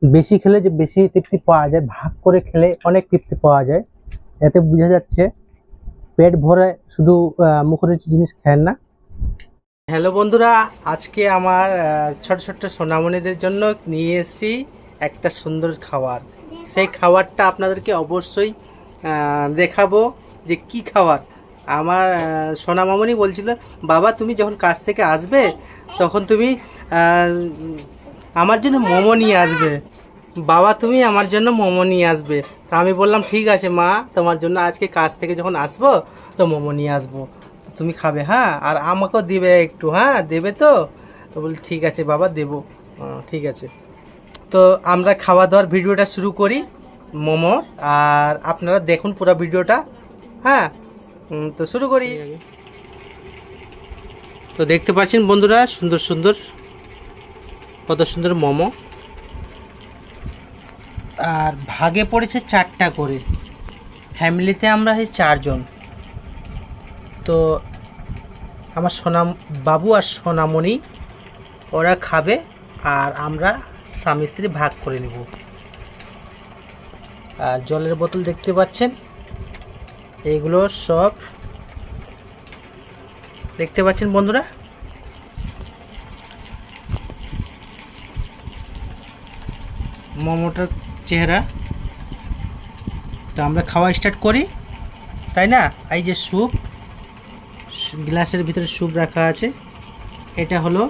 বেশি খেলে যে বেশি তৃপ্তি পাওয়া যায়, ভাগ করে খেলে অনেক তৃপ্তি পাওয়া যায়। এতে বোঝা যাচ্ছে পেট ভরে শুধু মুখরোচক জিনিস খায় না। হ্যালো বন্ধুরা, আজকে আমার ছোট ছোট সোনামণিদের জন্য নিয়ে এসেছি একটা সুন্দর খাবার। সেই খাবারটা আপনাদেরকে অবশ্যই দেখাবো যে কি খাবার। আমার সোনামামণি বলছিল, বাবা তুমি যখন কাজ থেকে আসবে তখন তুমি আহ, আমার জন্য মোমো নিয়ে আসবে। বাবা তুমি আমার জন্য মোমো নিয়ে আসবে। তা আমি বললাম ঠিক আছে মা, তোমার জন্য আজকে কাজ থেকে যখন আসবো তো মোমো নিয়ে আসবো, তুমি খাবে, হ্যাঁ, আর আমাকেও দিবে একটু, হ্যাঁ দেবে তো। তো বলি ঠিক আছে বাবা দেবো। ঠিক আছে, তো আমরা খাওয়া দাওয়ার ভিডিওটা শুরু করি মোমো। আর আপনারা দেখুন পুরো ভিডিওটা, হ্যাঁ। তো শুরু করি। তো দেখতে পাচ্ছেন বন্ধুরা, সুন্দর সুন্দর, কত সুন্দর মোমো। আর ভাগে পড়েছে 4টা করে, ফ্যামিলিতে আমরা এই 4 জন। তো আমার সোনা বাবু আর সোনামণি ওরা খাবে, আর আমরা স্বামী স্ত্রী ভাগ করে নেব। আর জলের বোতল দেখতে পাচ্ছেন, এগুলো সব দেখতে পাচ্ছেন বন্ধুরা। মোমোটার চেহারা। তো আমরা খাওয়া স্টার্ট করি, তাই না? এই যে স্যুপ, গ্লাসের ভিতরে স্যুপ রাখা আছে, এটা হলো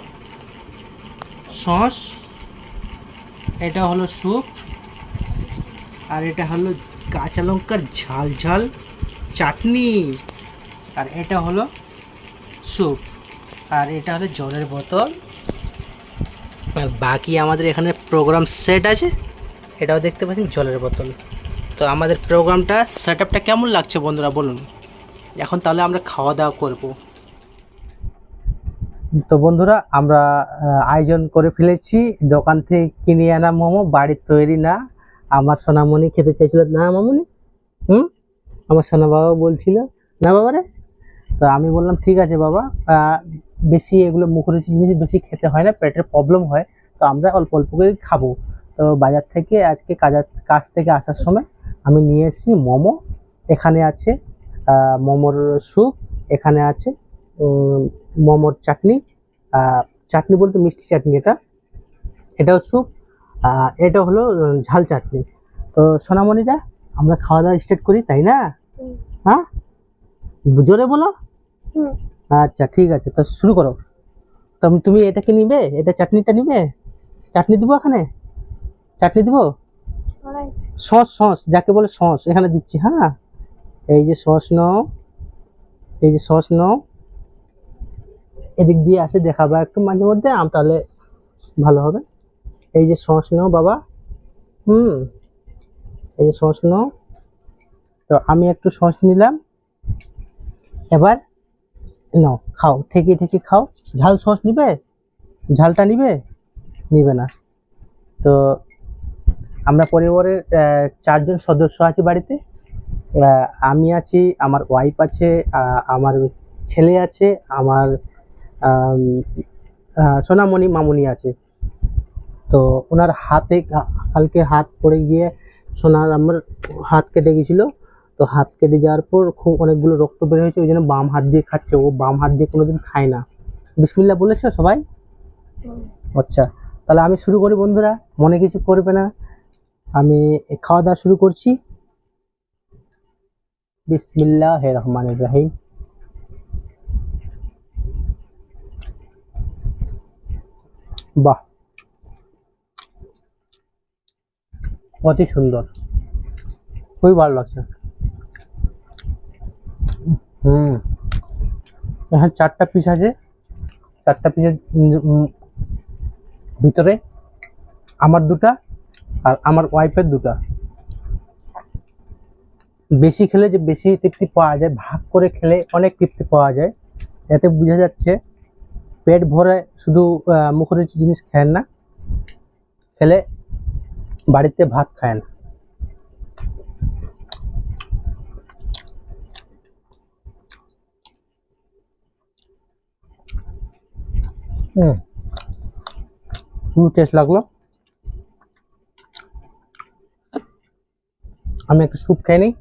সস, এটা হলো স্যুপ, আর এটা হলো কাঁচা লঙ্কার ঝাল ঝাল চাটনি, আর এটা হলো স্যুপ, আর এটা হলো জলের বোতল। আর বাকি আমাদের এখানে প্রোগ্রাম সেট আছে, এটাও দেখতে পাচ্ছেন জলের বোতল। তো আমাদের প্রোগ্রামটা সেট আপটা কেমন লাগছে বন্ধুরা বলুন। এখন তাহলে আমরা খাওয়া দাওয়া করব। তো বন্ধুরা আমরা আয়োজন করে ফেলেছি, দোকান থেকে কিনে আনা মোমো, বাড়ির তৈরি না। আমার সোনামণি খেতে চাইছিল, না মামুনি, হুম, আমার সোনা বাবা বলছিল না বাবা রে। তো আমি বললাম ঠিক আছে বাবা, বেশি এগুলো মুখরোচক জিনিস বেশি খেতে হয় না, পেটের প্রবলেম হয়, তো আমরা অল্প অল্প করে খাবো। তো বাজার থেকে আজকে কাজ থেকে আসার সময় আমি নিয়ে এসেছি মোমো। এখানে আছে মোমোর স্যুপ, এখানে আছে মোমোর চাটনি, চাটনি বলতে মিষ্টি চাটনি, এটাও স্যুপ, এটা হলো ঝাল চাটনি। তো সোনামণিরা, আমরা খাওয়া দাওয়া স্টার্ট করি, তাই না? হ্যাঁ, জোরে বলো। আচ্ছা ঠিক আছে, তো শুরু করো। তো তুমি এটাকে নিবে, এটা চাটনিটা নিবে? চাটনি দিব এখানে, চাটনি দিব, সস, সস যাকে বলে সস এখানে দিচ্ছি, হ্যাঁ। এই যে সস নাও, এই যে সস নাও, এদিক দিয়ে আসে দেখাবা একটু মাঝে মধ্যে, তাহলে ভালো হবে। এই যে সস নাও বাবা, হুম, এই যে সস নাও। তো আমি একটু সস নিলাম, এবার নাও খাও, ঠেকিয়ে ঠেকিয়ে খাও। ঝাল সস নিবে, ঝালটা নিবে, নিবে না। তো আমরা পরিবারের 4 জন সদস্য আছি বাড়িতে। আমি আছি, আমার ওয়াইফ আছে, আমার ছেলে আছে, আমার আম, সোনামণি মামুনি আছে। তো ওনার হাতে কালকে হাত পড়ে গিয়ে সোনার আমার হাত কেটে গেছিল। তো হাত কেটে যাওয়ার পর খুব অনেকগুলো রক্ত বের হয়েছে, ওই জন্য বাম হাত দিয়ে খাচ্ছে। ও বাম হাত দিয়ে কোনোদিন খায় না। বিসমিল্লাহ বলেছো সবাই? আচ্ছা, তাহলে আমি শুরু করি বন্ধুরা, মনে কিছু করবে না। আমি খাওয়া দাওয়া শুরু করছি। বিসমিল্লাহির রহমানির রহিম। বাহ, অতি সুন্দর, খুবই ভালো লাগছে। হুম, এখানে 4টা পিস আছে, 4টা পিসের ভিতরে আমার 2টা আর আমার ওয়াইফের 2টা। বেশি খেলে যে বেশি তৃপ্তি পাওয়া যায়, ভাগ করে খেলে অনেক তৃপ্তি পাওয়া যায়। এতে বোঝা যাচ্ছে পেট ভরে শুধু মুখরোচক জিনিস খায় না, খেলে বাড়িতে ভাত খায় না। হুম, খুব টেস্ট লাগলো। আমি একটু স্যুপ খেয়ে নিই।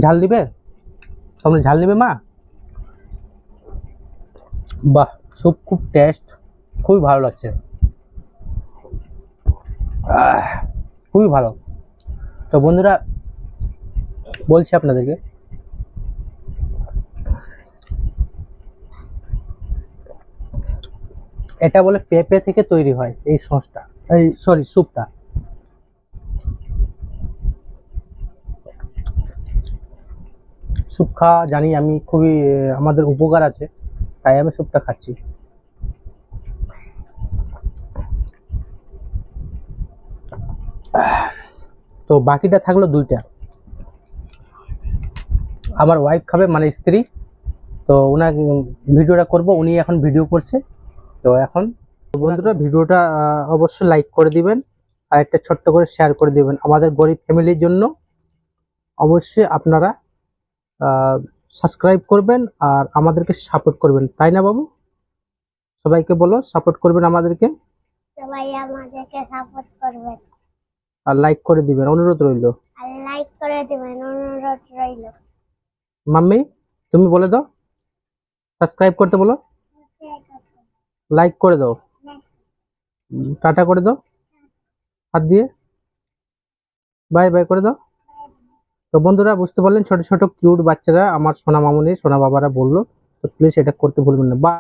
ঝাল দিবে? তোমরা ঝাল দিবে মা? বাহ, স্যুপ খুব টেস্ট, খুবই ভালো লাগছে। খুবই ভালো। তো বন্ধুরা, বলছি আপনাদেরকে, এটা বলে পেঁপে থেকে তৈরি হয় এই সসটা, এই সরি স্যুপটা। স্যুপ খাওয়া জানি আমি খুবই আমাদের উপকার আছে, তাই আমি স্যুপটা খাচ্ছি। তো বাকিটা থাকলো দুইটা, আমার ওয়াইফ খাবে মানে স্ত্রী। তো ওনাকে ভিডিওটা করব, উনি এখন ভিডিও করছে। তো এখন বন্ধুরা ভিডিওটা অবশ্যই লাইক করে দিবেন, আর একটা ছোট্ট করে শেয়ার করে দিবেন আমাদের গরিব ফ্যামিলির জন্য। অবশ্যই আপনারা সাবস্ক্রাইব করবেন আর আমাদেরকে সাপোর্ট করবেন, তাই না বাবু? সবাইকে বলো সাপোর্ট করবেন আমাদেরকে, সবাই আমাদেরকে সাপোর্ট করবেন আর লাইক করে দিবেন, অনুরোধ রইল। আর লাইক করে দিবেন, অনুরোধ রইল। মাম্মি তুমি বলে দাও, সাবস্ক্রাইব করতে বলো, লাইক করে দাও, টাটা করে দাও হাত দিয়ে, বাই বাই করে দাও। তো বন্ধুরা বুঝতে পারলেন, ছোট ছোট কিউট বাচ্চারা আমার সোনা মামুনি সোনা বাবারা বললো, তো প্লিজ এটা করতে ভুলবেন না। বা